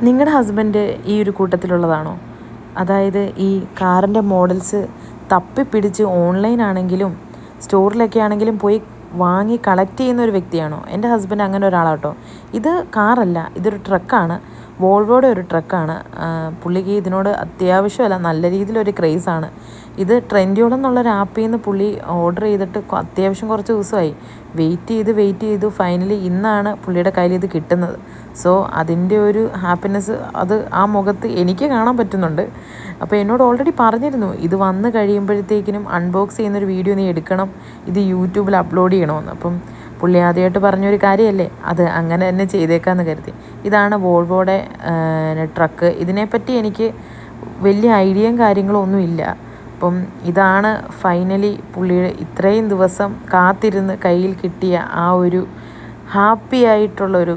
നിങ്ങളുടെ ഹസ്ബൻഡ് ഈ ഒരു കൂട്ടത്തിലുള്ളതാണോ? അതായത് ഈ കാറിൻ്റെ മോഡൽസ് തപ്പിപ്പിടിച്ച് ഓൺലൈനാണെങ്കിലും സ്റ്റോറിലൊക്കെ ആണെങ്കിലും പോയി വാങ്ങി കളക്ട് ചെയ്യുന്ന ഒരു വ്യക്തിയാണോ? എൻ്റെ ഹസ്ബൻഡ് അങ്ങനെ ഒരാളാട്ടോ. ഇത് കാറല്ല, ഇതൊരു ട്രക്കാണ്. വോൾവോയുടെ ഒരു ട്രക്കാണ്. പുള്ളിക്ക് ഇതിനോട് അത്യാവശ്യമല്ല, നല്ല രീതിയിലൊരു ക്രേസാണ്. ഇത് ട്രെൻഡ്യോളം എന്നുള്ളൊരു ആപ്പിൽ നിന്ന് പുള്ളി ഓർഡർ ചെയ്തിട്ട് അത്യാവശ്യം കുറച്ച് ദിവസമായി. വെയിറ്റ് ചെയ്തു ഫൈനലി ഇന്നാണ് പുള്ളിയുടെ കയ്യിൽ ഇത് കിട്ടുന്നത്. സോ അതിൻ്റെ ഒരു ഹാപ്പിനെസ് അത് ആ മുഖത്ത് എനിക്ക് കാണാൻ പറ്റുന്നുണ്ട്. അപ്പോൾ എന്നോട് ഓൾറെഡി പറഞ്ഞിരുന്നു, ഇത് വന്ന് കഴിയുമ്പോഴത്തേക്കിനും അൺബോക്സ് ചെയ്യുന്നൊരു വീഡിയോ നീ എടുക്കണം, ഇത് യൂട്യൂബിൽ അപ്ലോഡ് ചെയ്യണമെന്ന്. അപ്പം പുള്ളി ആദ്യമായിട്ട് പറഞ്ഞൊരു കാര്യമല്ലേ, അത് അങ്ങനെ തന്നെ ചെയ്തേക്കാമെന്ന് കരുതി. ഇതാണ് വോൾവോയുടെ ട്രക്ക്. ഇതിനെപ്പറ്റി എനിക്ക് വലിയ ഐഡിയയും കാര്യങ്ങളും ഒന്നുമില്ല. അപ്പം ഇതാണ് ഫൈനലി പുള്ളിയുടെ ഇത്രയും ദിവസം കാത്തിരുന്ന് കയ്യിൽ കിട്ടിയ ആ ഒരു ഹാപ്പി ആയിട്ടുള്ളൊരു